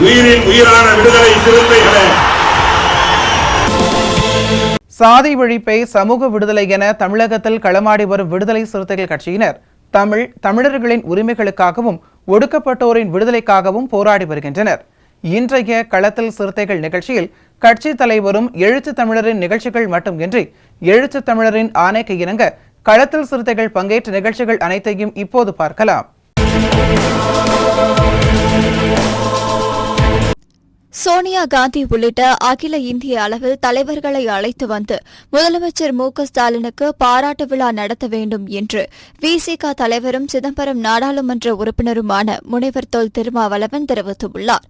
உயிரின் உயிரான விடுதலை சிறுத்தைகளே, சாதி ஒழிப்பை சமூக விடுதலை என தமிழகத்தில் களமாடி வரும் விடுதலை சிறுத்தைகள் கட்சியினர் தமிழர்களின் உரிமைகளுக்காகவும் ஒடுக்கப்பட்டோரின் விடுதலைக்காகவும் போராடி வருகின்றனர். இன்றைய களத்தில் சிறுத்தைகள் நிகழ்ச்சியில் கட்சி தலைவரும் எழுத்து தமிழரின் நிகழ்ச்சிகள் மட்டுமின்றி எழுத்து தமிழரின் ஆணைக்கு இணங்க களத்தில் சிறுத்தைகள் பங்கேற்ற நிகழ்ச்சிகள் அனைத்தையும் இப்போது பார்க்கலாம். சோனியா காந்தி உள்ளிட்ட அகில இந்திய அளவில் தலைவர்களை அழைத்து வந்து முதலமைச்சர் மு.க.ஸ்டாலினுக்கு பாராட்டு விழா நடத்த வேண்டும் என்று விசிக தலைவரும் சிதம்பரம் நாடாளுமன்ற உறுப்பினருமான முனைவர் தொல் திருமாவளவன் தெரிவித்துள்ளார்.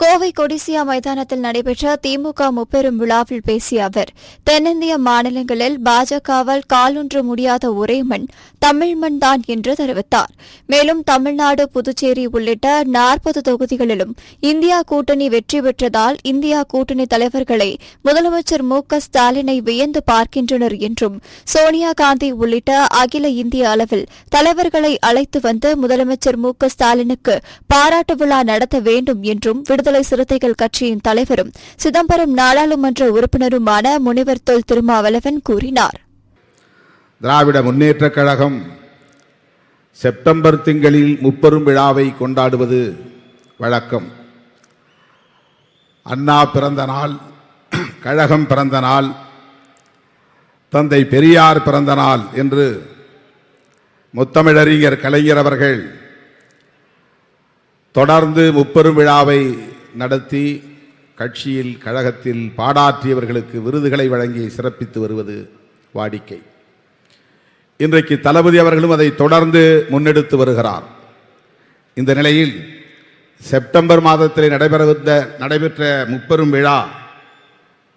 கோவை கொடிசியா மைதானத்தில் நடைபெற்ற திமுக முப்பெரும் விழாவில் பேசிய அவர், தென்னிந்திய மாநிலங்களில் பாஜகவால் காலூன்ற முடியாத ஒரே மண் தமிழ் மண் தான் என்று தெரிவித்தார். மேலும் தமிழ்நாடு, புதுச்சேரி உள்ளிட்ட 40 தொகுதிகளிலும் இந்தியா கூட்டணி வெற்றி பெற்றதால் இந்தியா கூட்டணி தலைவர்களை முதலமைச்சர் மு.க.ஸ்டாலினை வியந்து பார்க்கின்றனர் என்றும், சோனியா காந்தி உள்ளிட்ட அகில இந்திய அளவில் தலைவர்களை அழைத்து வந்து முதலமைச்சர் மு.க.ஸ்டாலினுக்கு பாராட்டு விழா நடத்த வேண்டும் என்றும் விடுதலை சிறுத்தைகள் கட்சியின் தலைவரும் சிதம்பரம் நாடாளுமன்ற உறுப்பினருமான முனைவர் தொல் திருமாவளவன் கூறினார். திராவிட முன்னேற்றக் கழகம் செப்டம்பர் திங்களில் முப்பெரும் விழாவை கொண்டாடுவது வழக்கம். அண்ணா பிறந்த நாள், கழகம் பிறந்த நாள், தந்தை பெரியார் பிறந்த நாள் என்று முத்தமிழறிஞர் கலைஞர் அவர்கள் தொடர்ந்து முப்பெரும் விழாவை நடத்தி கட்சியில் கழகத்தில் பாடாற்றியவர்களுக்கு விருதுகளை வழங்கி சிறப்பித்து வருவது வாடிக்கை. இன்றைக்கு தளபதி அவர்களும் அதை தொடர்ந்து முன்னெடுத்து வருகிறார். இந்த நிலையில் செப்டம்பர் மாதத்தில் நடைபெற்ற முப்பெரும் விழா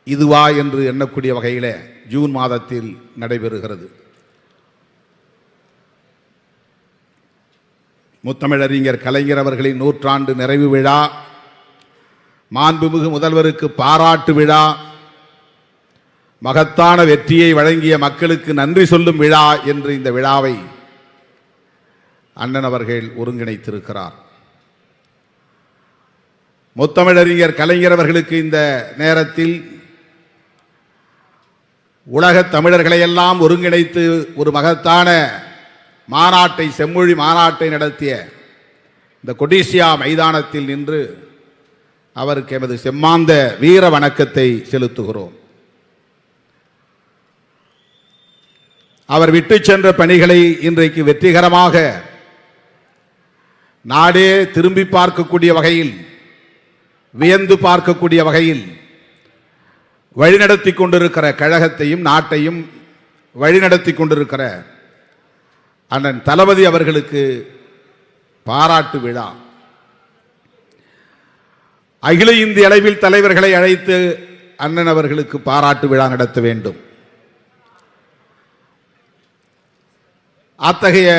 இதுவா என்று எண்ணக்கூடிய வகையில் ஜூன் மாதத்தில் நடைபெறுகிறது. முத்தமிழறிஞர் கலைஞர் அவர்களின் 100ஆண்டு நிறைவு விழா, மாண்புமிகு முதல்வருக்கு பாராட்டு விழா, மகத்தான வெற்றியை வழங்கிய மக்களுக்கு நன்றி சொல்லும் விழா என்று இந்த விழாவை அண்ணன் அவர்கள் ஒருங்கிணைத்திருக்கிறார். முத்தமிழறிஞர் கலைஞர் அவர்களுக்கு இந்த நேரத்தில் உலகத் தமிழர்களை எல்லாம் ஒருங்கிணைத்து ஒரு மகத்தான மாநாட்டை, செம்மொழி மாநாட்டை நடத்திய இந்த கொடிசியா மைதானத்தில் நின்று அவருக்கு எமது செம்மாந்த வீர வணக்கத்தை செலுத்துகிறோம். அவர் விட்டு சென்ற பணிகளை இன்றைக்கு வெற்றிகரமாக நாடே திரும்பி பார்க்கக்கூடிய வகையில், வியந்து பார்க்கக்கூடிய வகையில் வழிநடத்தி கொண்டிருக்கிற கழகத்தையும் நாட்டையும் வழிநடத்தி கொண்டிருக்கிற அண்ணன் தளபதி அவர்களுக்கு பாராட்டு விழா. அகில இந்திய அளவில் தலைவர்களை அழைத்து அண்ணன் அவர்களுக்கு பாராட்டு விழா நடத்த வேண்டும். அத்தகைய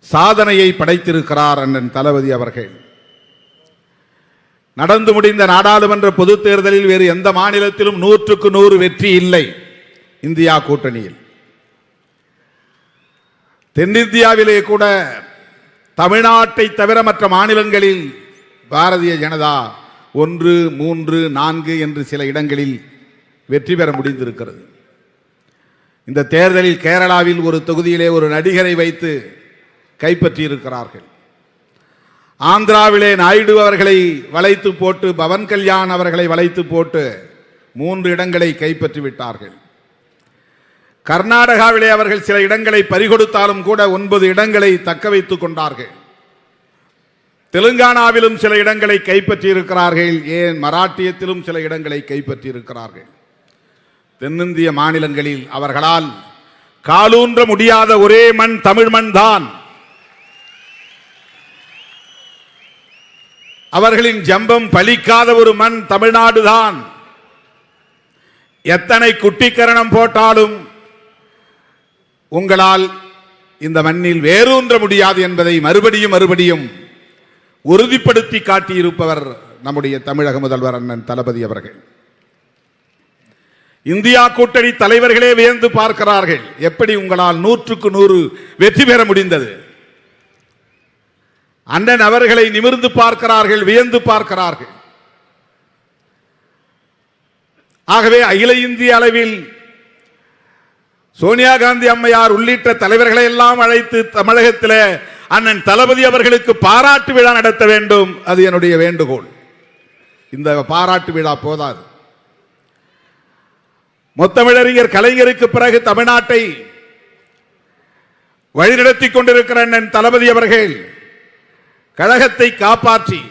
சாதனையை படைத்திருக்கிறார் அண்ணன் தளபதி அவர்கள். நடந்து முடிந்த நாடாளுமன்ற பொதுத் தேர்தலில் வேறு எந்த மாநிலத்திலும் 100க்கு 100 வெற்றி இல்லை. இந்தியா கூட்டணியில் தென்னிந்தியாவிலே கூட தமிழ்நாட்டை தவிர மற்ற மாநிலங்களில் பாரதிய ஜனதா 1, 3, 4 என்று சில இடங்களில் வெற்றி பெற முடிந்திருக்கிறது. இந்த தேர்தலில் கேரளாவில் ஒரு தொகுதியிலே ஒரு நடிகரை வைத்து கைப்பற்றியிருக்கிறார்கள். ஆந்திராவிலே நாயுடு அவர்களை வளைத்து போட்டு, பவன் கல்யாண் அவர்களை வளைத்து போட்டு 3 இடங்களை கைப்பற்றி விட்டார்கள். கர்நாடகாவிலே அவர்கள் சில இடங்களை பறிகொடுத்தாலும் கூட 9 இடங்களை தக்க வைத்துக் கொண்டார்கள். தெலுங்கானாவிலும் சில இடங்களை கைப்பற்றி இருக்கிறார்கள். ஏன் மராட்டியத்திலும் சில இடங்களை கைப்பற்றி இருக்கிறார்கள். தென்னிந்திய மாநிலங்களில் அவர்களால் காலூன்ற முடியாத ஒரே மண் தமிழ் மண் தான். அவர்களின் ஜம்பம் பலிக்காத ஒரு மண் தமிழ்நாடு தான். எத்தனை குட்டிக்கரணம் போட்டாலும் உங்களால் இந்த மண்ணில் வேரூன்ற முடியாது என்பதை மறுபடியும் மறுபடியும் உறுதிப்படுத்தி காட்டியிருப்பவர் நம்முடைய தமிழக முதல்வர் அண்ணன் தளபதி அவர்கள். இந்தியா கூட்டணி தலைவர்களே வியந்து பார்க்கிறார்கள், எப்படி உங்களால் 100க்கு 100 வெற்றி பெற முடிந்தது. அண்ணன் அவர்களை நிமிர்ந்து பார்க்கிறார்கள், வியந்து பார்க்கிறார்கள். ஆகவே அகில இந்திய அளவில் சோனியா காந்தி அம்மையார் உள்ளிட்ட தலைவர்களை எல்லாம் அழைத்து தமிழகத்தில் அண்ணன் தளபதி அவர்களுக்கு பாராட்டு விழா நடத்த வேண்டும். அது என்னுடைய வேண்டுகோள். இந்த பாராட்டு விழா போதாது. முத்தமிழறிஞர் கலைஞருக்கு பிறகு தமிழ்நாட்டை வழிநடத்தி கொண்டிருக்கிற அண்ணன் தளபதி அவர்கள் கழகத்தை காப்பாற்றி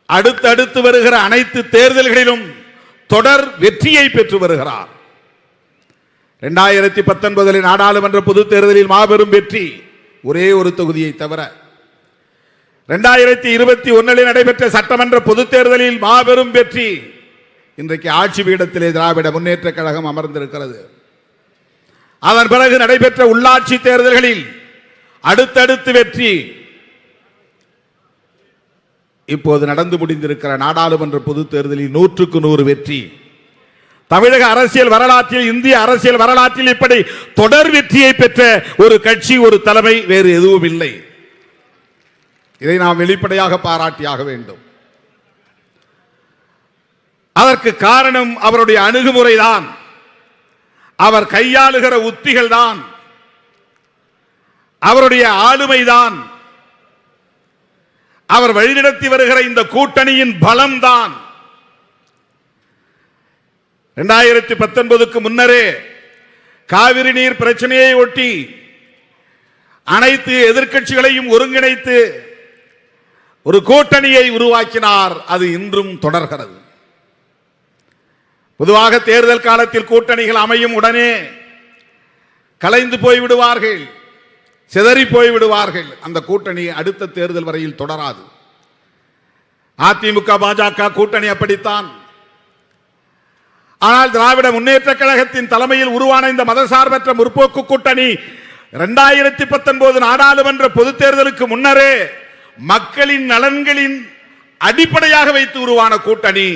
அடுத்தடுத்து வருகிற அனைத்து தேர்தல்களிலும் தொடர் வெற்றியை பெற்று வருகிறார். 2019 நாடாளுமன்ற பொதுத் தேர்தலில் மாபெரும் வெற்றி, ஒரே ஒரு தொகுதியை தவிர. 2021 நடைபெற்ற சட்டமன்ற பொதுத் தேர்தலில் மாபெரும் வெற்றி. இன்றைக்கு ஆட்சி பீடத்திலே திராவிட முன்னேற்ற கழகம் அமர்ந்திருக்கிறது. அதன் பிறகு நடைபெற்ற உள்ளாட்சி தேர்தல்களில் அடுத்தடுத்து வெற்றி. இப்போது நடந்து முடிந்திருக்கிற நாடாளுமன்ற பொதுத் தேர்தலில் 100க்கு 100 வெற்றி. தமிழக அரசியல் வரலாற்றில், இந்திய அரசியல் வரலாற்றில் இப்படி தொடர் வெற்றியை பெற்ற ஒரு கட்சி, ஒரு தலைமை வேறு எதுவும் இல்லை. இதை நாம் வெளிப்படையாக பாராட்டியாக வேண்டும். அதற்கு காரணம் அவருடைய அணுகுமுறை தான், அவர் கையாளுகிற உத்திகள் தான், அவருடைய ஆளுமைதான், அவர் வழிநடத்தி வருகிற இந்த கூட்டணியின் பலம் தான். 2019க்கு முன்னரே காவிரி நீர் பிரச்சனையை ஒட்டி அனைத்து எதிர்க்கட்சிகளையும் ஒருங்கிணைத்து ஒரு கூட்டணியை உருவாக்கினார். அது இன்றும் தொடர்கிறது. பொதுவாக தேர்தல் காலத்தில் கூட்டணிகள் அமையும் உடனே கலைந்து போய்விடுவார்கள், சிதறி போய்விடுவார்கள். அந்த கூட்டணி அடுத்த தேர்தல் வரையில் தொடராது. அதிமுக பாஜக கூட்டணி அப்படித்தான். ஆனால் திராவிட முன்னேற்ற கழகத்தின் தலைமையில் உருவான இந்த மதசார்பற்ற முற்போக்கு கூட்டணி 2019 நாடாளுமன்ற பொதுத் தேர்தலுக்கு முன்னரே மக்களின் நலன்களின் அடிப்படையாக வைத்து உருவான கூட்டணி.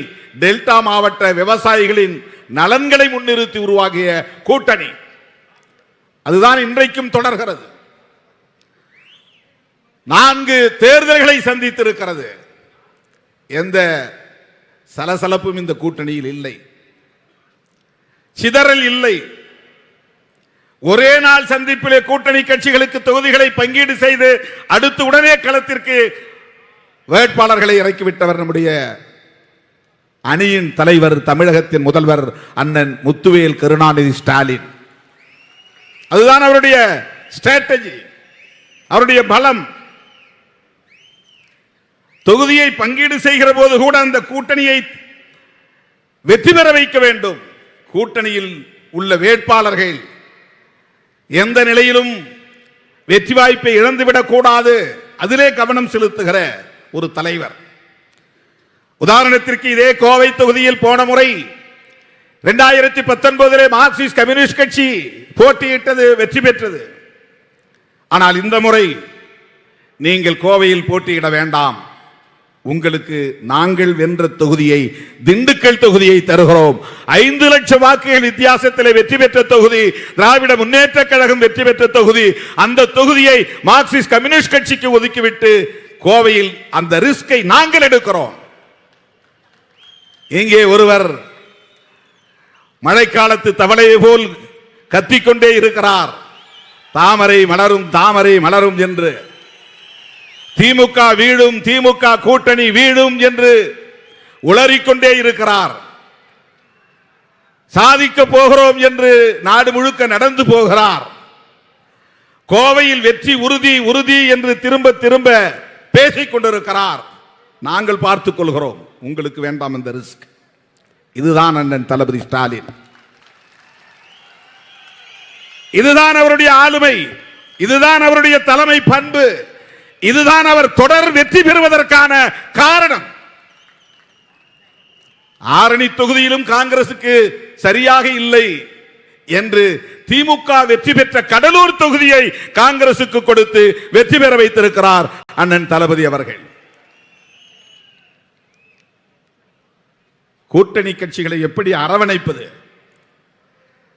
டெல்டா மாவட்ட விவசாயிகளின் நலன்களை முன்னிறுத்தி உருவாகிய கூட்டணி. அதுதான் இன்றைக்கும் தொடர்கிறது. 4 தேர்தல்களை சந்தித்திருக்கிறது. எந்த சலசலப்பும் இந்த கூட்டணியில் இல்லை, சிதறல் இல்லை. ஒரே நாள் சந்திப்பிலே கூட்டணி கட்சிகளுக்கு தொகுதிகளை பங்கீடு செய்து அடுத்து உடனே களத்திற்கு வேட்பாளர்களை இறக்கிவிட்டவர் நம்முடைய அணியின் தலைவர், தமிழகத்தின் முதல்வர் அண்ணன் முத்துவேல் கருணாநிதி ஸ்டாலின். அதுதான் அவருடைய ஸ்ட்ராட்டஜி, அவருடைய பலம். தொகுதியை பங்கீடு செய்கிற போது கூட அந்த கூட்டணியை வெற்றி பெற வைக்க வேண்டும். கூட்டணியில் உள்ள வேட்பாளர்கள் எந்த நிலையிலும் வெற்றி வாய்ப்பை இழந்துவிடக் கூடாது, அதிலே கவனம் செலுத்துகிற ஒரு தலைவர். உதாரணத்திற்கு இதே கோவை தொகுதியில் போன முறை 2019 மார்க்சிஸ்ட் கம்யூனிஸ்ட் கட்சி போட்டியிட்டது, வெற்றி பெற்றது. ஆனால் இந்த முறை நீங்கள் கோவையில் போட்டியிட வேண்டாம், உங்களுக்கு நாங்கள் வென்ற தொகுதியை, திண்டுக்கல் தொகுதியை தருகிறோம். 5 லட்சம் வாக்குகள் வித்தியாசத்தில் வெற்றி பெற்ற தொகுதி, திராவிட முன்னேற்ற கழகம் வெற்றி பெற்ற தொகுதி. அந்த தொகுதியை மார்க்சிஸ்ட் கம்யூனிஸ்ட் கட்சிக்கு ஒதுக்கிவிட்டு கோவையில் அந்த ரிஸ்கை நாங்கள் எடுக்கிறோம். இங்கே ஒருவர் மழைக்காலத்து தவளையை போல் கத்திக்கொண்டே இருக்கிறார், தாமரை மலரும் தாமரை மலரும் என்று. திமுக வீழும், திமுக கூட்டணி வீழும் என்று உளறிக்கொண்டே இருக்கிறார். சாதிக்க போகிறோம் என்று நாடு முழுக்க நடந்து போகிறார். கோவையில் வெற்றி உறுதி உறுதி என்று திரும்ப திரும்ப பேசிக் கொண்டிருக்கிறார். நாங்கள் பார்த்துக் கொள்கிறோம், உங்களுக்கு வேண்டாம் இந்த ரிஸ்க். இதுதான் அண்ணன் தளபதி ஸ்டாலின். இதுதான் அவருடைய ஆளுமை, இதுதான் அவருடைய தலைமை பண்பு, இதுதான் அவர் தொடர் வெற்றி பெறுவதற்கான காரணம். ஆரணி தொகுதியிலும் காங்கிரசுக்கு சரியாக இல்லை என்று திமுக வெற்றி பெற்ற கடலூர் தொகுதியை காங்கிரசுக்கு கொடுத்து வெற்றி பெற வைத்திருக்கிறார் அண்ணன் தளபதி அவர்கள். கூட்டணி கட்சிகளை எப்படி அரவணைப்பது,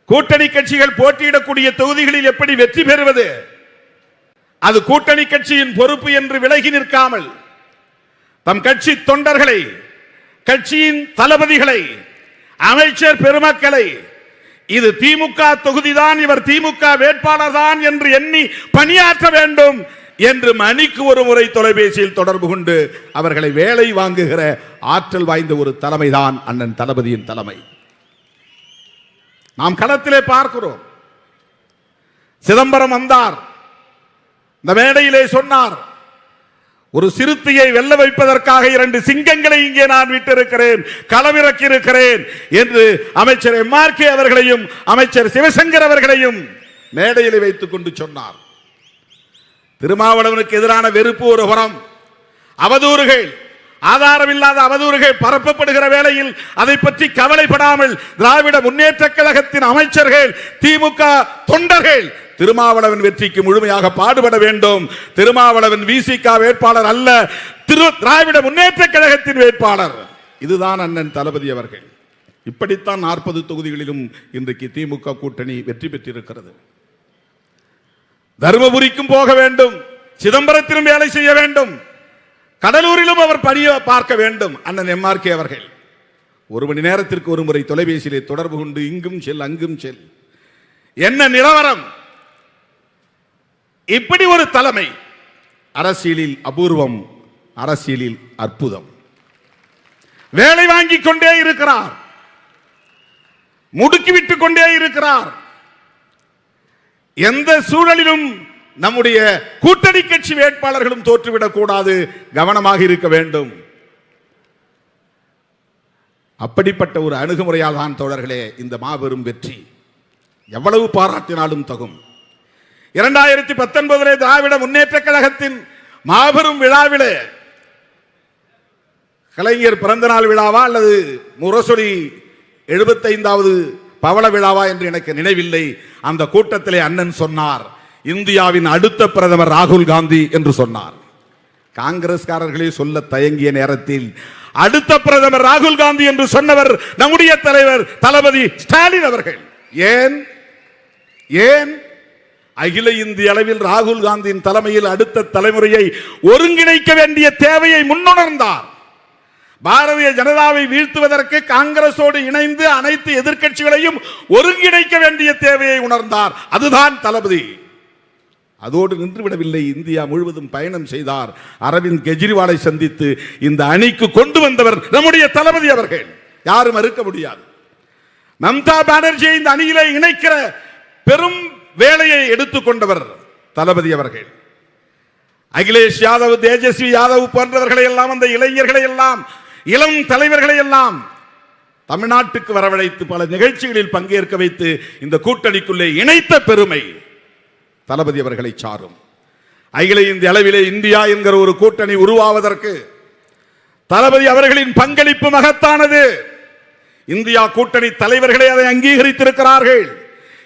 கூட்டணி கட்சிகள் போட்டியிடக்கூடிய தொகுதிகளில் எப்படி வெற்றி பெறுவது, அது கூட்டணி கட்சியின் பொறுப்பு என்று விலகி நிற்காமல் தம் கட்சி தொண்டர்களை, கட்சியின் தளபதிகளை, அமைச்சர் பெருமக்களை இது திமுக தொகுதிதான், இவர் திமுக வேட்பாளர் தான் என்று எண்ணி பணியாற்ற வேண்டும் என்று மணிக்கு ஒரு முறை தொலைபேசியில் தொடர்பு கொண்டு அவர்களை வேலை வாங்குகிற ஆற்றல் வாய்ந்த ஒரு தலைமைதான் அண்ணன் தளபதியின் தலைமை. நாம் களத்திலே பார்க்கிறோம். சிதம்பரம் வந்தார், இந்த மேடையிலே சொன்னார், ஒரு சிறுத்தையை வெல்ல வைப்பதற்காக 2 சிங்கங்களை இங்கே நான் விட்டிருக்கிறேன், களமிறக்கி இருக்கிறேன் என்று அமைச்சர் MRK அவர்களையும் அமைச்சர் சிவசங்கர் அவர்களையும் மேடையில் வைத்துக் கொண்டு சொன்னார். திருமாவளவனுக்கு எதிரான வெறுப்பு ஒரு புறம், அவதூறுகள், ஆதாரமில்லாத அவதூறுகள் பரப்பப்படுகிற வேளையில் அதை பற்றி கவலைப்படாமல் திராவிட முன்னேற்ற கழகத்தின் அமைச்சர்கள், திமுக தொண்டர்கள் திருமாவளவன் வெற்றிக்கு முழுமையாக பாடுபட வேண்டும். திருமாவளவன் VCK வேட்பாளர் அல்ல, திராவிட முன்னேற்ற கழகத்தின் வேட்பாளர். இதுதான் அண்ணன் தளபதி அவர்கள். இப்படித்தான் 40 தொகுதிகளிலும் இன்றைக்கு திமுக கூட்டணி வெற்றி பெற்றிருக்கிறது. தருமபுரிக்கும் போக வேண்டும், சிதம்பரத்திலும் வேலை செய்ய வேண்டும், கடலூரிலும் அவர் பணியை பார்க்க வேண்டும். அண்ணன் MRK அவர்கள் 1 மணி நேரத்திற்கு ஒரு முறை தொலைபேசியிலே தொடர்பு கொண்டு இங்கும் செல் அங்கும் செல், என்ன நிலவரம், இப்படி ஒரு தலைமை அரசியலில் அபூர்வம், அரசியலில் அற்புதம். வேலை வாங்கிக் கொண்டே இருக்கிறார், முடுக்கிவிட்டுக் கொண்டே இருக்கிறார். எந்த சூழலிலும் நம்முடைய கூட்டணி கட்சி வேட்பாளர்களும் தோற்றுவிடக் கூடாது, கவனமாக இருக்க வேண்டும். அப்படிப்பட்ட ஒரு அணுகுமுறையால் தான் தோழர்களே இந்த மாபெரும் வெற்றி எவ்வளவு பாராட்டினாலும் தகும். 2019 திராவிட முன்னேற்ற கழகத்தின் மாபெரும் விழாவிலே, கலைஞர் பிறந்தநாள் விழாவா அல்லது முரசொலி 75வது பவள விழாவா என்று எனக்கு நினைவில்லை, அந்த கூட்டத்திலே அண்ணன் சொன்னார், இந்தியாவின் அடுத்த பிரதமர் ராகுல் காந்தி என்று சொன்னார். காங்கிரஸ்காரர்களே சொல்ல தயங்கிய நேரத்தில் அடுத்த பிரதமர் ராகுல் காந்தி என்று சொன்னவர் நம்முடைய தலைவர் தளபதி ஸ்டாலின் அவர்கள். ஏன் ஏன் அகில இந்திய அளவில் ராகுல் காந்தியின் தலைமையில் அடுத்த தலைமுறையை ஒருங்கிணைக்க வேண்டிய தேவையை முன்னுணர்ந்தார். பாரதிய ஜனதாவை வீழ்த்துவதற்கு காங்கிரசோடு இணைந்து அனைத்து எதிர்க்கட்சிகளையும் ஒருங்கிணைக்க வேண்டிய தேவையை உணர்ந்தார். அதுதான் தளபதி. அதோடு நின்றுவிடவில்லை, இந்தியா முழுவதும் பயணம் செய்தார். அரவிந்த் கெஜ்ரிவாலை சந்தித்து இந்த அணிக்கு கொண்டு வந்தவர் நம்முடைய தளபதி அவர்கள், யாரும் மறுக்க முடியாது. மம்தா பானர்ஜியை இந்த அணியிலே இணைக்கிற பெரும் வேலையை எடுத்துக்கொண்டவர் தளபதி அவர்கள். அகிலேஷ் யாதவ், தேஜஸ்வி யாதவ் போன்றவர்களை எல்லாம், அந்த இளைஞர்களை எல்லாம், இளம் தலைவர்களை எல்லாம் தமிழ்நாட்டுக்கு வரவழைத்து பல நிகழ்ச்சிகளில் பங்கேற்க வைத்து இந்த கூட்டணிக்குள்ளே இணைத்த பெருமை தளபதி அவர்களை சாரும். அகில இந்திய அளவிலே இந்தியா என்கிற ஒரு கூட்டணி உருவாவதற்கு தளபதி அவர்களின் பங்களிப்பு மகத்தானது. இந்தியா கூட்டணி தலைவர்களை அதை அங்கீகரித்திருக்கிறார்கள்.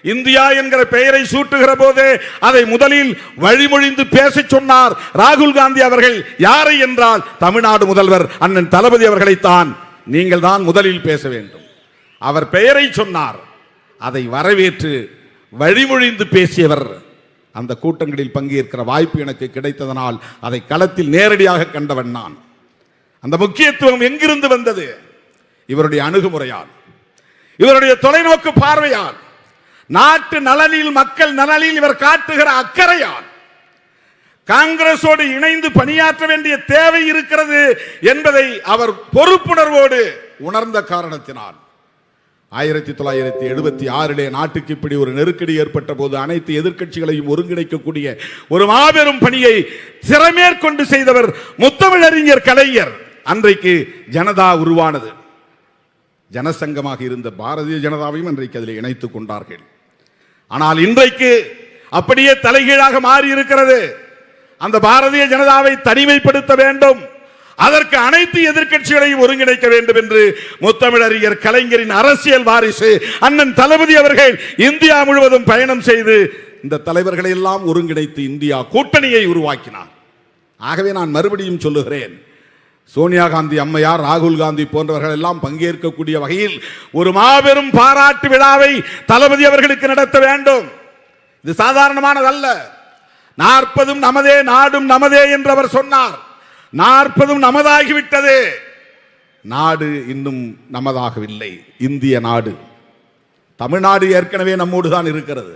இந்தியா என்கிற பெயரை சூட்டுகிற போதே அதை முதலில் வழிமொழிந்து பேச சொன்னார் ராகுல் காந்தி அவர்கள். யாரை என்றால் தமிழ்நாடு முதல்வர் அண்ணன் தளபதி அவர்களைத்தான் நீங்கள் தான் முதலில் பேச வேண்டும். அவர் பெயரை சொன்னார், அதை வரவேற்று வழிமொழிந்து பேசியவர். அந்த கூட்டங்களில் பங்கேற்கிற வாய்ப்பு எனக்கு கிடைத்ததனால் அதை களத்தில் நேரடியாக கண்டவன் நான். அந்த முக்கியத்துவம் எங்கிருந்து வந்தது? இவருடைய அணுகுமுறையால், இவருடைய தொலைநோக்கு பார்வையால், நாட்டு நலனில், மக்கள் நலனில் இவர் காட்டுகிற அக்கறையால், காங்கிரசோடு இணைந்து பணியாற்ற வேண்டிய தேவை இருக்கிறது என்பதை அவர் பொறுப்புணர்வோடு உணர்ந்த காரணத்தினால் 1976 நாட்டுக்கு இப்படி ஒரு நெருக்கடி ஏற்பட்ட போது அனைத்து எதிர்க்கட்சிகளையும் ஒருங்கிணைக்கக்கூடிய ஒரு மாபெரும் பணியை சிறமேற்கொண்டு செய்தவர் முத்தமிழறிஞர் கலைஞர். அன்றைக்கு ஜனதா உருவானது. ஜனசங்கமாக இருந்த பாரதிய ஜனதாவையும் அன்றைக்கு அதில் இணைத்துக் கொண்டார்கள். ஆனால் இன்றைக்கு அப்படியே தலைகீழாக மாறி இருக்கிறது. அந்த பாரதிய ஜனதாவை தனிமைப்படுத்த வேண்டும், அதற்கு அனைத்து எதிர்க்கட்சிகளையும் ஒருங்கிணைக்க வேண்டும் என்று முத்தமிழறிஞர் கலைஞரின் அரசியல் வாரிசு அண்ணன் தளபதி அவர்கள் இந்தியா முழுவதும் பயணம் செய்து இந்த தலைவர்களை எல்லாம் ஒருங்கிணைத்து இந்தியா கூட்டணியை உருவாக்கினார். ஆகவே நான் மறுபடியும் சொல்லுகிறேன், சோனியா காந்தி அம்மையார், ராகுல் காந்தி போன்றவர்கள் எல்லாம் பங்கேற்கக்கூடிய வகையில் ஒரு மாபெரும் பாராட்டு விழாவை தளபதி அவர்களுக்கு நடத்த வேண்டும். இது சாதாரணமானதல்ல. 40 நமதே நாடும் நமதே என்று அவர் சொன்னார். 40 நமதாகிவிட்டது. நாடு இன்னும் நமதாகவில்லை. இந்திய நாடு, தமிழ்நாடு ஏற்கனவே நம்மோடு தான் இருக்கிறது.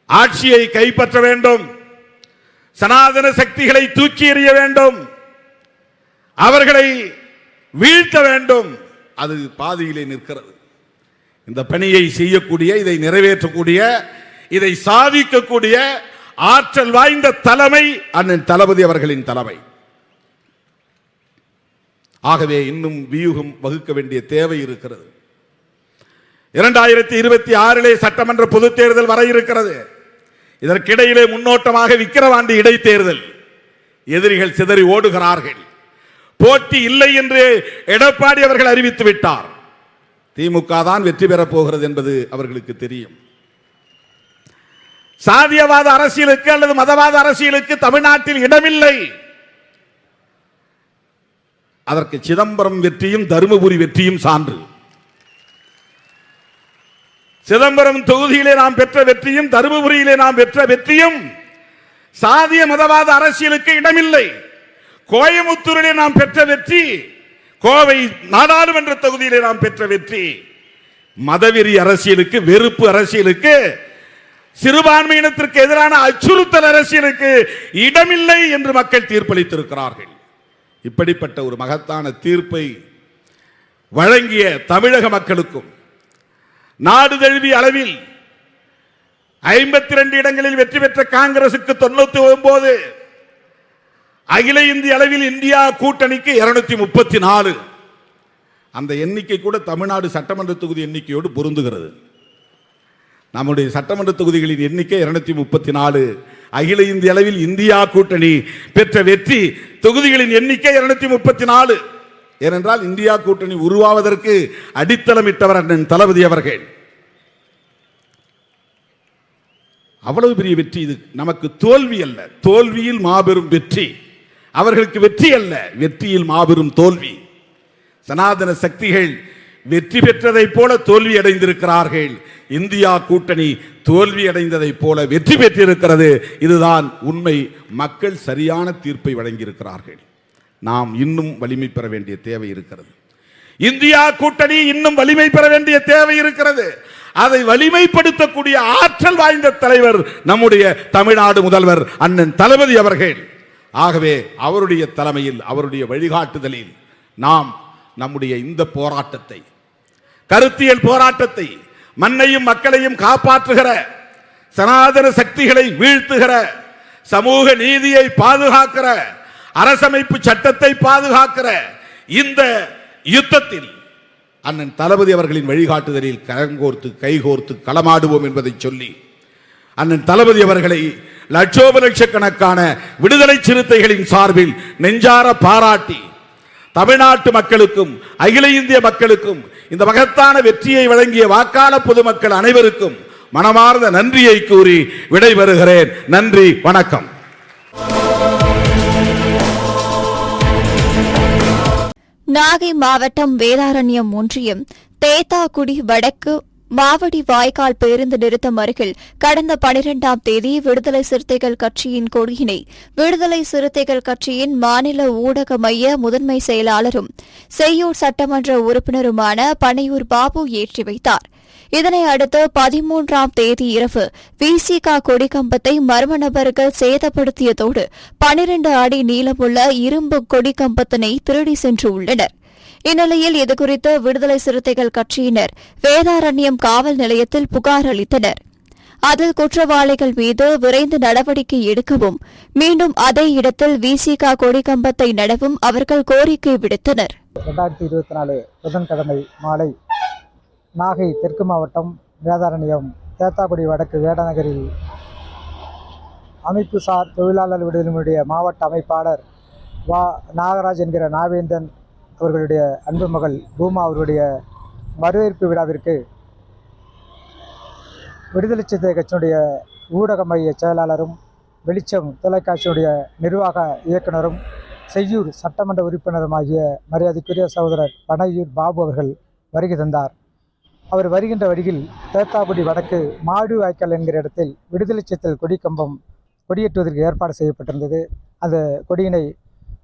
ஆட்சியை கைப்பற்ற வேண்டும், சனாதன சக்திகளை தூக்கி எறிய வேண்டும், அவர்களை வீழ்த்த வேண்டும். அது பாதியிலே நிற்கிறது. இந்த பணியை செய்யக்கூடிய, இதை நிறைவேற்றக்கூடிய, இதை சாதிக்கக்கூடிய ஆற்றல் வாய்ந்த தலைமை அண்ணன் தளபதி அவர்களின் தலைமை. ஆகவே இன்னும் வியூகம் வகுக்க வேண்டிய தேவை இருக்கிறது. 2026 சட்டமன்ற பொதுத் தேர்தல் வர இருக்கிறது. இதற்கிடையிலே முன்னோட்டமாக விக்கிரவாண்டி இடைத்தேர்தல். எதிரிகள் சிதறி ஓடுகிறார்கள். போட்டி இல்லை என்று எடப்பாடி அவர்கள் அறிவித்து விட்டார். திமுக தான் வெற்றி பெறப் போகிறது என்பது அவர்களுக்கு தெரியும். சாதியவாத அரசியலுக்கு அல்லது மதவாத அரசியலுக்கு தமிழ்நாட்டில் இடமில்லை. அதற்கு சிதம்பரம் வெற்றியும் தருமபுரி வெற்றியும் சான்று. சிதம்பரம் தொகுதியிலே நாம் பெற்ற வெற்றியும் தருமபுரியிலே நாம் பெற்ற வெற்றியும் சாதிய மதவாத அரசியலுக்கு இடமில்லை. கோயமுத்தூரிலே நாம் பெற்ற வெற்றி, கோவை நாடாளுமன்ற தொகுதியிலே நாம் பெற்ற வெற்றி மதவெறி அரசியலுக்கு, வெறுப்பு அரசியலுக்கு, சிறுபான்மையினத்திற்கு எதிரான அச்சுறுத்தல் அரசியலுக்கு இடமில்லை என்று மக்கள் தீர்ப்பளித்திருக்கிறார்கள். இப்படிப்பட்ட ஒரு மகத்தான தீர்ப்பை வழங்கிய தமிழக மக்களுக்கும், நாடு தழுவிய அளவில் 52 இடங்களில் வெற்றி பெற்ற காங்கிரசுக்கு 99, அகில இந்திய அளவில் இந்தியா கூட்டணிக்கு 234. அந்த எண்ணிக்கை கூட தமிழ்நாடு சட்டமன்ற தொகுதி எண்ணிக்கையோடு பொருந்துகிறது. நம்முடைய சட்டமன்ற தொகுதிகளின் எண்ணிக்கை 234. அகில இந்திய அளவில் இந்தியா கூட்டணி பெற்ற வெற்றி தொகுதிகளின் எண்ணிக்கை 234. ஏனென்றால் இந்தியா கூட்டணி உருவாவதற்கு அடித்தளமிட்டவர் அண்ணன் தளபதி அவர்கள். அவ்வளவு பெரிய வெற்றி இது. நமக்கு தோல்வி அல்ல, தோல்வியில் மாபெரும் வெற்றி. அவர்களுக்கு வெற்றி அல்ல, வெற்றியில் மாபெரும் தோல்வி. சனாதன சக்திகள் வெற்றி பெற்றதைப் போல தோல்வி அடைந்திருக்கிறார்கள். இந்தியா கூட்டணி தோல்வி அடைந்ததைப் போல வெற்றி பெற்றிருக்கிறது. இதுதான் உண்மை. மக்கள் சரியான தீர்ப்பை வழங்கியிருக்கிறார்கள். நாம் இன்னும் வலிமை பெற வேண்டிய தேவை இருக்கிறது. இந்தியா கூட்டணி இன்னும் வலிமை பெற வேண்டிய தேவை இருக்கிறது. அதை வலிமைப்படுத்தக்கூடிய ஆற்றல் வாய்ந்த தலைவர் நம்முடைய தமிழ்நாடு முதல்வர் அண்ணன் தளபதி அவர்கள். ஆகவே அவருடைய தலைமையில், அவருடைய வழிகாட்டுதலில் நாம் நம்முடைய இந்த போராட்டத்தை, கருத்தியல் போராட்டத்தை, மண்ணையும் மக்களையும் காப்பாற்றுகிற, சனாதன சக்திகளை வீழ்த்துகிற, சமூக நீதியை பாதுகாக்கிற, அரசமைப்பு சட்டத்தை பாதுகாக்கிற இந்த யுத்தத்தில் அண்ணன் தளபதி அவர்களின் வழிகாட்டுதலில் கரங்கோர்த்து கைகோர்த்து களமாடுவோம் என்பதை சொல்லி, அண்ணன் தளபதி அவர்களை லட்சோப லட்சக்கணக்கான விடுதலை சிறுத்தைகளின் சார்பில் நெஞ்சார பாராட்டி, தமிழ்நாட்டு மக்களுக்கும் அகில இந்திய மக்களுக்கும் இந்த மகத்தான வெற்றியை வழங்கிய வாக்காள பொதுமக்கள் அனைவருக்கும் மனமார்ந்த நன்றியை கூறி விடைபெறுகிறேன். நன்றி, வணக்கம். நாகை மாவட்டம் வேதாரண்யம் ஒன்றியம் தேத்தாக்குடி வடக்கு மாவடி வாய்க்கால் பேருந்து நிறுத்தம் அருகில் கடந்த 12ஆம் தேதி விடுதலை சிறுத்தைகள் கட்சியின் கொடியினை விடுதலை சிறுத்தைகள் கட்சியின் மாநில ஊடக மைய முதன்மை செயலாளரும் செய்யூர் சட்டமன்ற உறுப்பினருமான பனையூர் பாபு ஏற்றி வைத்தார். இதனை அடுத்து 13ஆம் தேதி இரவு விசிக கொடிக்கம்பத்தை மர்ம நபர்கள் சேதப்படுத்தியதோடு 12 அடி நீளமுள்ள இரும்பு கொடிக்கம்பத்தினை திருடி சென்று உள்ளனர். இந்நிலையில் இதுகுறித்து விடுதலை சிறுத்தைகள் கட்சியினர் வேதாரண்யம் காவல் நிலையத்தில் புகார் அளித்தனர். அதில் குற்றவாளிகள் மீது விரைந்து நடவடிக்கை எடுக்கவும், மீண்டும் அதே இடத்தில் விசிக கொடிக்கம்பத்தை நடவும் அவர்கள் கோரிக்கை விடுத்தனர். 2024 புதன்கிழமை மாலை நாகை தெற்கு மாவட்டம் வேதாரண்யம் தேத்தாக்குடி வடக்கு வேடநகரில் அமைப்புசார் தொழிலாளர் விடுதலையினுடைய மாவட்ட அமைப்பாளர் வா நாகராஜ் என்கிற நாவேந்தன் அவர்களுடைய அன்பு மகள் பூமா அவர்களுடைய வரவேற்பு விழாவிற்கு விடுதலை சிறுத்தை கட்சியினுடைய ஊடக மைய செயலாளரும் வெளிச்சம் தொலைக்காட்சியுடைய நிர்வாக இயக்குனரும் செய்யூர் சட்டமன்ற உறுப்பினருமாகிய மரியாதைக்குரிய சகோதரர் பனையூர் பாபு அவர்கள் வருகை தந்தார். அவர் வருகின்ற வழியில் தேத்தாக்குடி வடக்கு மாடு வாய்க்கால் என்கிற இடத்தில் விடுதலை சிறுத்தைகள் கொடிக்கம்பம் கொடியேற்றுவதற்கு ஏற்பாடு செய்யப்பட்டிருந்தது. அந்த கொடியினை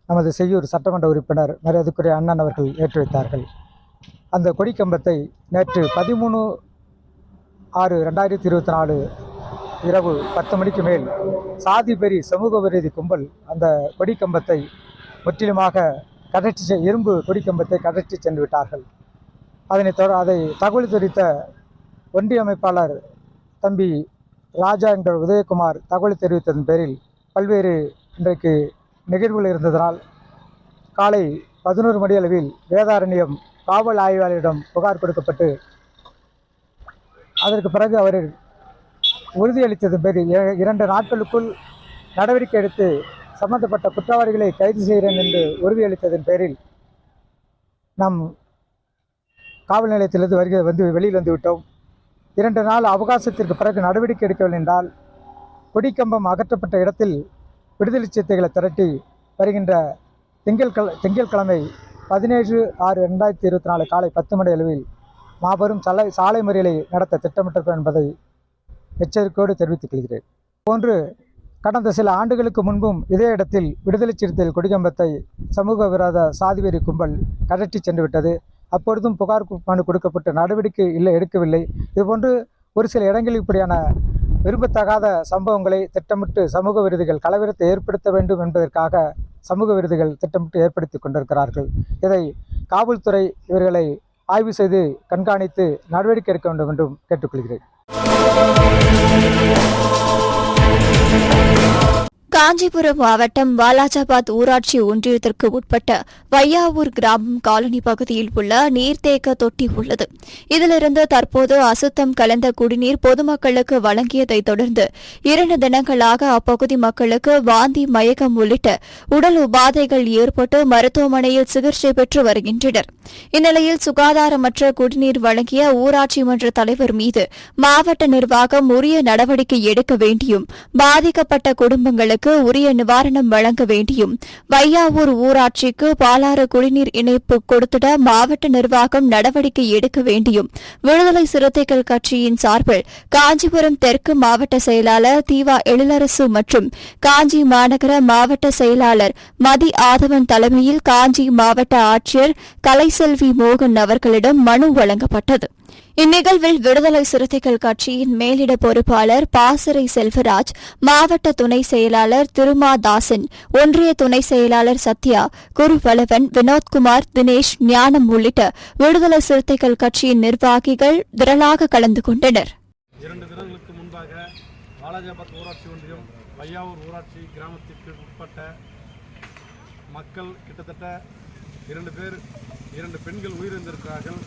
நமது செய்யூர் சட்டமன்ற உறுப்பினர் மரியாதைக்குரிய அண்ணன் அவர்கள் ஏற்றி வைத்தார்கள். அந்த கொடிக்கம்பத்தை நேற்று 13/6/2024 இரவு 10 மணிக்கு மேல் சாதி பெரி சமூக விரோதி கும்பல் அந்த கொடிக்கம்பத்தை முற்றிலுமாக இரும்பு கொடிக்கம்பத்தை கடற்றி சென்று விட்டார்கள். அதை தகவல் தெரிவித்த ஒன்றிய அமைப்பாளர் தம்பி ராஜா என்ற உதயகுமார் தகவல் தெரிவித்ததன் பேரில் பல்வேறு இன்றைக்கு நிகழ்வுகள் இருந்ததனால் காலை 11 மணி அளவில் வேதாரண்யம் காவல் ஆய்வாளரிடம் புகார் கொடுக்கப்பட்டு அதற்கு பிறகு அவர் உறுதியளித்ததன் பேரில் 2 நாட்களுக்குள் நடவடிக்கை எடுத்து சம்பந்தப்பட்ட குற்றவாளிகளை கைது செய்கிறேன் என்று உறுதியளித்ததன் பேரில் நாம் காவல் நிலையத்திலிருந்து வெளியில் வந்து விட்டோம். 2 நாள் அவகாசத்திற்கு பிறகு நடவடிக்கை எடுக்கவில்லை என்றால் கொடிக்கம்பம் அகற்றப்பட்ட இடத்தில் விடுதலை சிறுத்தைகளை திரட்டி வருகின்ற திங்கட்கிழமை 17/6/2024 காலை 10 மணி அளவில் மாபெரும் சாலை மறியலை நடத்த திட்டமிட்டிருக்கிறோம் என்பதை எச்சரிக்கையோடு தெரிவித்துக் கொள்கிறேன். போன்று கடந்த சில ஆண்டுகளுக்கு முன்பும் இதே இடத்தில் விடுதலை சிறுத்தைகள் கொடிக்கம்பத்தை சமூக விரோத சாதிவெறி கும்பல் கடற்றி சென்று விட்டது. அப்பொழுதும் புகார் மனு கொடுக்கப்பட்டு நடவடிக்கை எடுக்கவில்லை. இதுபோன்று ஒரு சில இடங்களில் இப்படியான விரும்பத்தகாத சம்பவங்களை திட்டமிட்டு சமூக விரோதிகள் கலவரத்தை ஏற்படுத்த வேண்டும் என்பதற்காக சமூக விரோதிகள் திட்டமிட்டு ஏற்படுத்தி கொண்டிருக்கிறார்கள். இதை காவல்துறை இவர்களை ஆய்வு செய்து கண்காணித்து நடவடிக்கை எடுக்க வேண்டும் என்றும் கேட்டுக்கொள்கிறேன். காஞ்சிபுரம் மாவட்டம் வாலாஜாபாத் ஊராட்சி ஒன்றியத்திற்கு உட்பட்ட வையாவூர் கிராமம் காலனி பகுதியில் உள்ள நீர்த்தேக்க தொட்டி உள்ளது. இதிலிருந்து தற்போது அசுத்தம் கலந்த குடிநீர் பொதுமக்களுக்கு வழங்கியதைத் தொடர்ந்து 2 தினங்களாக அப்பகுதி மக்களுக்கு வாந்தி, மயக்கம் உள்ளிட்ட உடல் உபாதைகள் ஏற்பட்டு மருத்துவமனையில் சிகிச்சை பெற்று வருகின்றனர். இந்நிலையில் சுகாதாரமற்ற குடிநீர் வழங்கிய ஊராட்சி மன்ற தலைவர் மீது மாவட்ட நிர்வாகம் உரிய நடவடிக்கை எடுக்க வேண்டியும், பாதிக்கப்பட்ட குடும்பங்களுக்கு உரிய நிவாரணம் வழங்க வேண்டியும், வையாவூர் ஊராட்சிக்கு பாலாறு குடிநீர் இணைப்பு கொடுத்திட மாவட்ட நிர்வாகம் நடவடிக்கை எடுக்க வேண்டியும் விடுதலை சிறுத்தைகள் கட்சியின் சார்பில் காஞ்சிபுரம் தெற்கு மாவட்ட செயலாளர் தீவா எழிலரசு மற்றும் காஞ்சி மாநகர மாவட்ட செயலாளர் மதி ஆதவன் தலைமையில் காஞ்சி மாவட்ட ஆட்சியர் கலைசெல்வி மோகன் அவர்களிடம் மனு வழங்கப்பட்டது. இந்நிகழ்வில் விடுதலை சிறுத்தைகள் கட்சியின் மேலிட பொறுப்பாளர் பாசறை செல்வராஜ், மாவட்ட துணை செயலாளர் திருமாதாசன், ஒன்றிய துணை செயலாளர் சத்யா, குருவளவன், வினோத்குமார், தினேஷ், ஞானம் உள்ளிட்ட விடுதலை சிறுத்தைகள் கட்சியின் நிர்வாகிகள் திரளாக கலந்து கொண்டனர். 2 தினங்களுக்கு முன்பாக வாலாஜாபாத் ஊராட்சி ஒன்றியம் வையாவூர் ஊராட்சி கிராமத்திற்கு உட்பட்ட மக்கள் கிட்டத்தட்ட 2 பெண்கள் உயிரிழந்திருக்கிறார்கள்.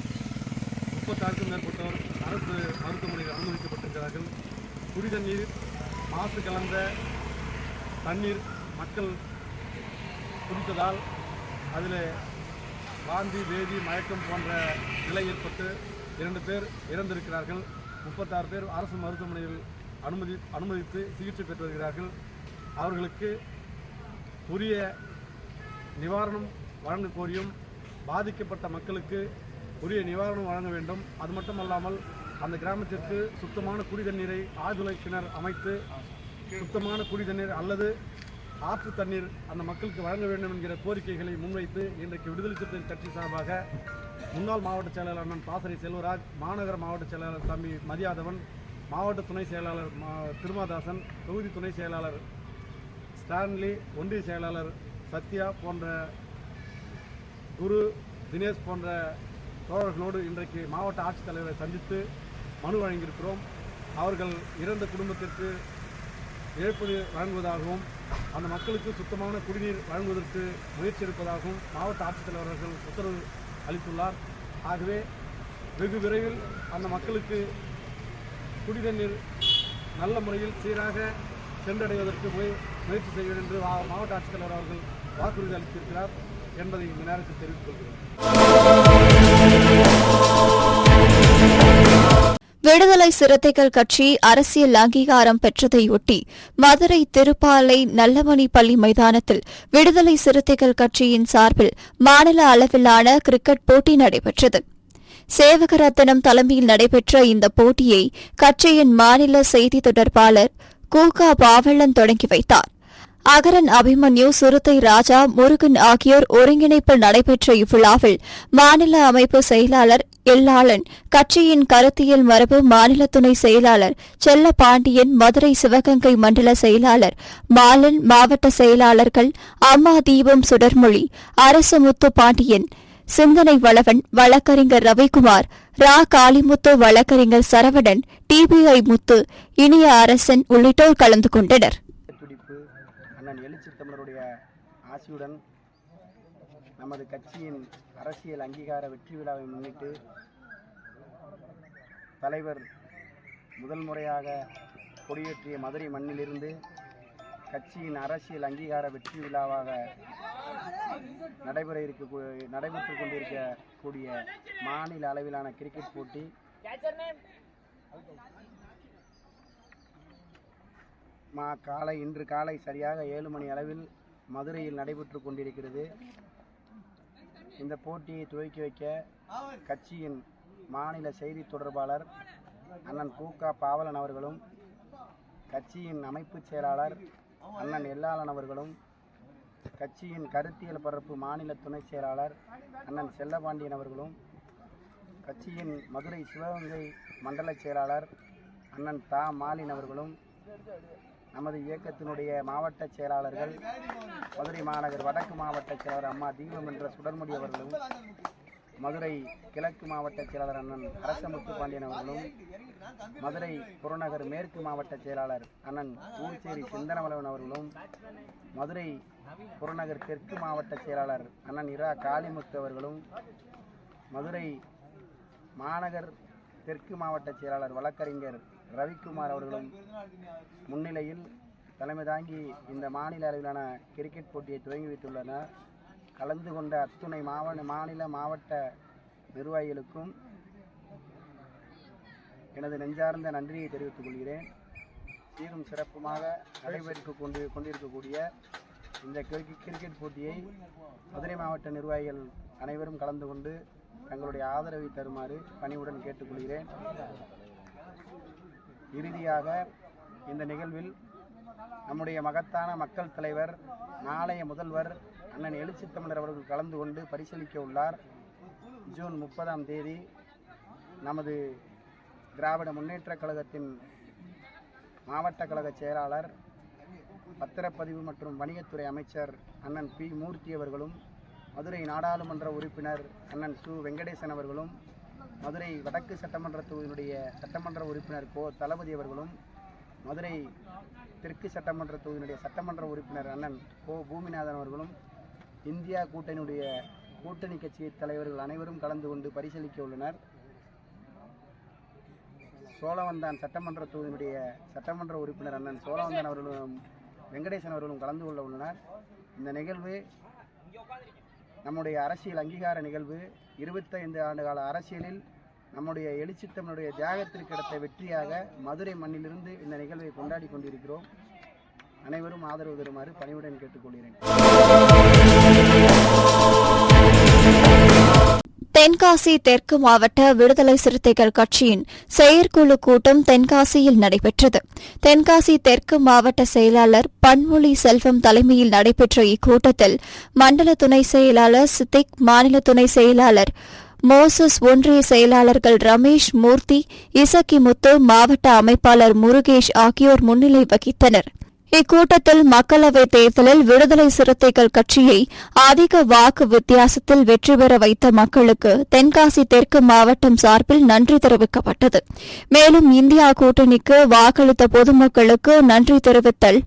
36க்கும் மேற்பட்டோர் அரசு மருத்துவமனையில் அனுமதிக்கப்பட்டிருக்கிறார்கள். குடித நீர் மாசு கலந்த தண்ணீர் மக்கள் குடித்ததால் அதில் வாந்தி, வேதி, மயக்கம் போன்ற நிலை ஏற்பட்டு 2 பேர் இறந்திருக்கிறார்கள். 36 பேர் அரசு மருத்துவமனையில் அனுமதித்து சிகிச்சை பெற்று வருகிறார்கள். அவர்களுக்கு உரிய நிவாரணம் வழங்க கோரியும் பாதிக்கப்பட்ட மக்களுக்கு உரிய நிவாரணம் வழங்க வேண்டும். அது மட்டுமல்லாமல் அந்த கிராமத்திற்கு சுத்தமான குடி தண்ணீரை ஆழ்துளை கிணறு அமைத்து சுத்தமான குடி தண்ணீர் அல்லது ஆற்று தண்ணீர் அந்த மக்களுக்கு வழங்க வேண்டும் என்கிற கோரிக்கைகளை முன்வைத்து இன்றைக்கு விடுதலை சிறுத்தைகள் கட்சி சார்பாக முன்னாள் மாவட்ட செயலாளர் அண்ணன் பாசறை செல்வராஜ், மாநகர மாவட்ட செயலாளர் தம்பி மதியாதவன், மாவட்ட துணை செயலாளர் திருமாதாசன், தொகுதி துணை செயலாளர் ஸ்டான்லி, ஒன்றிய செயலாளர் சத்யா போன்ற குரு, தினேஷ் போன்ற தோழர்களோடு இன்றைக்கு மாவட்ட ஆட்சித்தலைவரை சந்தித்து மனு வழங்கியிருக்கிறோம். அவர்கள் இறந்த குடும்பத்திற்கு இழப்பீடு வழங்குவதாகவும் அந்த மக்களுக்கு சுத்தமான குடிநீர் வழங்குவதற்கு முயற்சி எடுப்பதாகவும் மாவட்ட ஆட்சித்தலைவர் அவர்கள் உத்தரவு அளித்துள்ளார். ஆகவே வெகு விரைவில் அந்த மக்களுக்கு குடிநீர் நல்ல முறையில் சீராக சென்றடைவதற்கு முயற்சி செய்வேன் என்று மாவட்ட ஆட்சித்தலைவர் அவர்கள் வாக்குறுதி அளித்திருக்கிறார் என்பதை இந்த நேரத்தில் தெரிவித்துக் கொள்கிறேன். விடுதலை சிறுத்தைகள் கட்சி அரசியல் அங்கீகாரம் பெற்றதையொட்டி மதுரை திருப்பாலை நல்லமணி பள்ளி மைதானத்தில் விடுதலை சிறுத்தைகள் கட்சியின் சார்பில் மாநில அளவிலான கிரிக்கெட் போட்டி நடைபெற்றது. சேவகரத்னம் தலைமையில் நடைபெற்ற இந்த போட்டியை கட்சியின் மாநில செய்தி தொடர்பாளர் கூகா பாவலன் தொடங்கி வைத்தார். அகரன் அபிமன்யு, சிறுத்தை ராஜா, முருகன் ஆகியோர் ஒருங்கிணைப்பில் நடைபெற்ற இவ்விழாவில் மாநில அமைப்பு செயலாளர் எல்லாளன், கட்சியின் கருத்தியல் மரபு மாநில துணை செயலாளர் செல்ல பாண்டியன், மதுரை சிவகங்கை மண்டல செயலாளர் மாலன், மாவட்ட செயலாளர்கள் அம்மா தீபம் சுடர்மொழி, அரசு முத்து பாண்டியன், சிந்தனை வளவன், வழக்கறிஞர் ரவிக்குமார், ரா காளிமுத்து, வழக்கறிஞர் சரவணன், டிபிஐ முத்து, இனிய அரசன் உள்ளிட்டோர் கலந்து கொண்டனர். துடிப்பு அண்ணன் எழுச்சி தமிழருடைய ஆசியுடன் நமது கட்சியின் அரசியல் அங்கீகார வெற்றி விழாவை முன்னிட்டு தலைவர் முதல் முறையாக கொடியேற்றிய மதுரை மண்ணிலிருந்து கட்சியின் அரசியல் அங்கீகார வெற்றி விழாவாக நடைபெற்று கொண்டிருக்கக்கூடிய மாநில அளவிலான கிரிக்கெட் போட்டி இன்று காலை சரியாக 7 மணி அளவில் மதுரையில் நடைபெற்று கொண்டிருக்கிறது. இந்த போட்டியை துவக்கி வைக்க கட்சியின் மாநில செய்தி தொடர்பாளர் அண்ணன் கூகா பாவலன் அவர்களும், கட்சியின் அமைப்பு செயலாளர் அண்ணன் எல்லாளன் அவர்களும், கட்சியின் கருத்தியல் பரப்பு மாநில துணை செயலாளர் அண்ணன் செல்லபாண்டியன் அவர்களும், கட்சியின் மதுரை சிவகங்கை மண்டல செயலாளர் அண்ணன் தா மாலின் அவர்களும், நமது இயக்கத்தினுடைய மாவட்ட செயலாளர்கள் மதுரை மாநகர் வடக்கு மாவட்ட செயலாளர் அம்மா தீபம் என்ற சுடர்மொழி அவர்களும், மதுரை கிழக்கு மாவட்ட செயலாளர் அண்ணன் அரச முத்து பாண்டியன் அவர்களும், மதுரை புறநகர் மேற்கு மாவட்ட செயலாளர் அண்ணன் ஊர்ச்சேரி சிந்தனவளவன் அவர்களும், மதுரை புறநகர் தெற்கு மாவட்ட செயலாளர் அண்ணன் இரா காளிமுத்து அவர்களும், மதுரை மாநகர் தெற்கு மாவட்ட செயலாளர் வழக்கறிஞர் ரவிக்குமார் அவர்களும் முன்னிலையில் தலைமை தாங்கி இந்த மாநில அளவிலான கிரிக்கெட் போட்டியை துவங்கி வைத்துள்ளனர். கலந்து கொண்ட அத்துணை மாநில மாவட்ட நிர்வாகிகளுக்கும் எனது நெஞ்சார்ந்த நன்றியை தெரிவித்துக் கொள்கிறேன். சீரும் சிறப்புமாக நடைபெற்று கொண்டிருக்கக்கூடிய இந்த கிரிக்கெட் போட்டியை மதுரை மாவட்ட நிர்வாகிகள் அனைவரும் கலந்து கொண்டு தங்களுடைய ஆதரவை தருமாறு பணிவுடன் கேட்டுக்கொள்கிறேன். இறுதியாக இந்த நிகழ்வில் நம்முடைய மகத்தான மக்கள் தலைவர், நாளைய முதல்வர் அண்ணன் எழுச்சி தமிழர் அவர்கள் கலந்து கொண்டு பரிசீலிக்க உள்ளார். ஜூன் 30ஆம் தேதி நமது திராவிட முன்னேற்றக் கழகத்தின் மாவட்ட கழக செயலாளர், பத்திரப்பதிவு மற்றும் வணிகத்துறை அமைச்சர் அண்ணன் பி மூர்த்தி அவர்களும், மதுரை நாடாளுமன்ற உறுப்பினர் அண்ணன் சு வெங்கடேசன் அவர்களும், மதுரை வடக்கு சட்டமன்ற தொகுதியினுடைய சட்டமன்ற உறுப்பினர் கோ தளபதி அவர்களும், மதுரை தெற்கு சட்டமன்ற தொகுதியினுடைய சட்டமன்ற உறுப்பினர் அண்ணன் கோ பூமிநாதன் அவர்களும், இந்தியா கூட்டணி கட்சி தலைவர்கள் அனைவரும் கலந்து கொண்டு பரிசீலிக்க உள்ளனர். சோழவந்தான் சட்டமன்ற தொகுதியினுடைய சட்டமன்ற உறுப்பினர் அண்ணன் சோழவந்தான் அவர்களும் வெங்கடேசன் அவர்களும் கலந்து கொள்ள உள்ளனர். இந்த நிகழ்வு நம்முடைய அரசியல் அங்கீகார நிகழ்வு. 25 ஆண்டுகால அரசியலில் நம்முடைய எழுச்சித்தமிழுடைய தியாகத்திற்கு கிடைத்த வெற்றியாக மதுரை மண்ணிலிருந்து இந்த நிகழ்வை கொண்டாடி கொண்டிருக்கிறோம். அனைவரும் ஆதரவு தருமாறு பணிவுடன் கேட்டுக்கொள்கிறேன். தென்காசி தெற்கு மாவட்ட விடுதலை சிறுத்தைகள் கட்சியின் செயற்குழு கூட்டம் தென்காசியில் நடைபெற்றது. தென்காசி தெற்கு மாவட்ட செயலாளர் பன்மொழி செல்வம் தலைமையில் நடைபெற்ற இக்கூட்டத்தில் மண்டல துணை செயலாளர் சித்திக், மாநில துணை செயலாளர் மோசஸ், ஒன்றிய செயலாளர்கள் ரமேஷ், மூர்த்தி, இசக்கி முத்து, மாவட்ட அமைப்பாளர் முருகேஷ் ஆகியோர் முன்னிலை வகித்தனர். இக்கூட்டத்தில் மக்களவைத் தேர்தலில் விடுதலை சிறுத்தைகள் கட்சியை அதிக வாக்கு வித்தியாசத்தில் வெற்றி பெற வைத்த மக்களுக்கு தென்காசி தெற்கு மாவட்டம் சார்பில் நன்றி தெரிவிக்கப்பட்டது. மேலும் இந்தியா கூட்டணிக்கு வாக்களித்த பொதுமக்களுக்கு நன்றி தெரிவித்தல்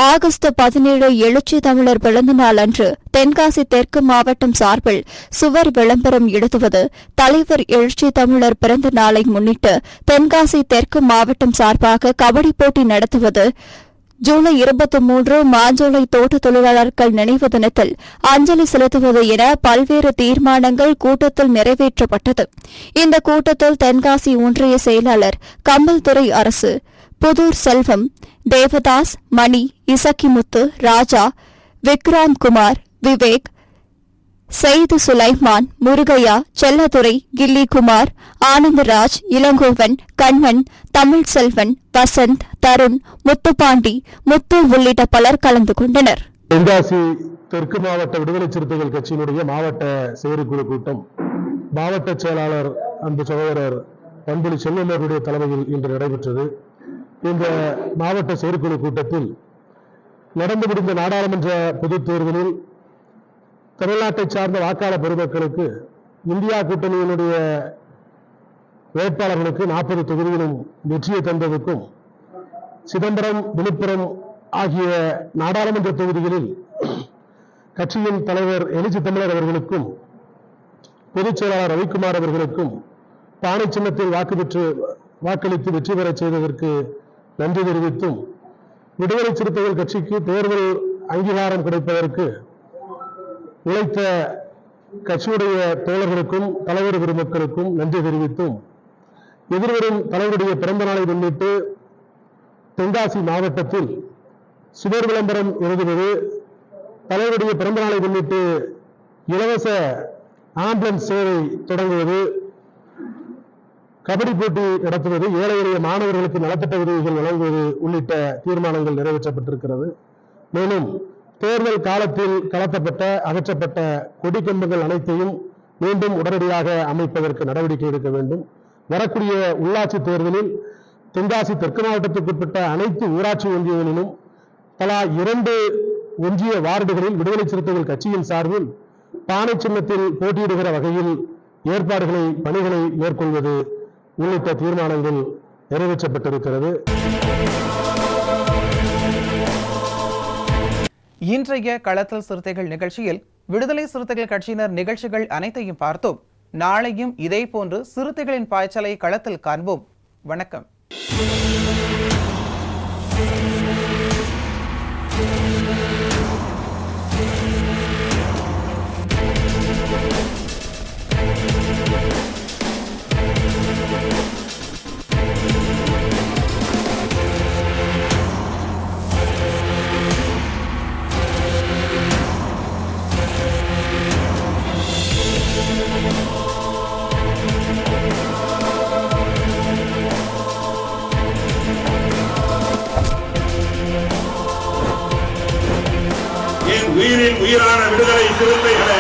ஆகஸ்ட் 17 எழுச்சி தமிழர் பிறந்த நாள் அன்று தென்காசி தெற்கு மாவட்டம் சார்பில் சுவர் விளம்பரம் எழுதுவது, தலைவர் எழுச்சி தமிழர் பிறந்த நாளை முன்னிட்டு தென்காசி தெற்கு மாவட்டம் சார்பாக கபடி போட்டி நடத்துவது, ஜூலை 23 மாஞ்சோலை தோட்ட தொழிலாளர்கள் நினைவு தினத்தில் அஞ்சலி செலுத்துவது என பல்வேறு தீர்மானங்கள் கூட்டத்தில் நிறைவேற்றப்பட்டது. இந்த கூட்டத்தில் தென்காசி ஒன்றிய செயலாளர் கம்பல்துறை அரசு, புதூர் செல்வம், தேவதாஸ், மணி, இசக்கிமுத்து, ராஜா, விக்ராந்த் குமார், விவேக், செய்து சுலைமான், முருகையா, செல்லதுரை, கில்லிகுமார், ஆனந்தராஜ், இளங்கோவன், கண்மன், தமிழ் செல்வன், வசந்த், தருண், முத்துப்பாண்டி, முத்து உள்ளிட்ட பலர் கலந்து கொண்டனர். தென்காசி தெற்கு மாவட்ட விடுதலை சிறுத்தைகள் கட்சியினுடைய மாவட்ட செயற்குழு கூட்டம் மாவட்ட செயலாளர் அன்பு சகோதரர் பண்புலி செல்வம் அவருடைய தலைமையில் இன்று நடைபெற்றது. இந்த மாவட்ட செயற்குழு கூட்டத்தில் நடந்து முடிந்த நாடாளுமன்ற பொதுத் தேர்தலில் தமிழ்நாட்டை சார்ந்த வாக்காளர் பெருமக்களுக்கு இந்தியா கூட்டணியினுடைய வேட்பாளர்களுக்கு 40 தொகுதிகளும் வெற்றியை தந்ததற்கும், சிதம்பரம், விழுப்புரம் ஆகிய நாடாளுமன்ற தொகுதிகளில் கட்சியின் தலைவர் எழுச்சி தமிழர் அவர்களுக்கும் பொதுச் செயலாளர் ரவிக்குமார் அவர்களுக்கும் பானை சின்னத்தில் வாக்களித்து வெற்றி பெற செய்ததற்கு நன்றி தெரிவித்தும், விடுதலை சிறுத்தைகள் கட்சிக்கு தேர்தல் அங்கீகாரம் கிடைப்பதற்கு உழைத்த கட்சியுடைய தோழர்களுக்கும் தலைவர் பெருமக்களுக்கும் நன்றி தெரிவித்தும், எதிர்வரும் தலைவருடைய பிறந்த நாளை முன்னிட்டு தென்காசி மாவட்டத்தில் சுவர் விளம்பரம் எழுதுவது, தலைவருடைய பிறந்த நாளை முன்னிட்டு இலவச ஆம்புலன்ஸ் சேவை தொடங்குவது, கபடி போட்டி நடத்துவது, ஏழை எளிய மாணவர்களுக்கு நலத்திட்ட உதவிகள் வழங்குவது உள்ளிட்ட தீர்மானங்கள் நிறைவேற்றப்பட்டிருக்கிறது. மேலும் தேர்தல் காலத்தில் கலத்தப்பட்ட அகற்றப்பட்ட கொடி கம்பங்கள் அனைத்தையும் மீண்டும் உடனடியாக அமைப்பதற்கு நடவடிக்கை எடுக்க வேண்டும். வரக்கூடிய உள்ளாட்சி தேர்தலில் தென்காசி தெற்கு மாவட்டத்திற்குட்பட்ட அனைத்து ஊராட்சி ஒன்றியங்களிலும் தலா 2 ஒன்றிய வார்டுகளில் விடுதலை சிறுத்தைகள் கட்சியின் சார்பில் பானை சின்னத்தில் போட்டியிடுகிற வகையில் பணிகளை மேற்கொள்வது உள்ளிட்ட தீர்மானங்கள் நிறைவேற்றப்பட்டிருக்கிறது. இன்றைய களத்தல் சிறுத்தைகள் நிகழ்ச்சியில் விடுதலை சிறுத்தைகள் கட்சியினர் நிகழ்ச்சிகள் அனைத்தையும் பார்த்தோம். நாளையும் இதேபோன்று சிறுத்தைகளின் பாய்ச்சலை களத்தில் காண்போம். வணக்கம். உயிரின் உயிரான விடுதலை சிறுத்தைகளே,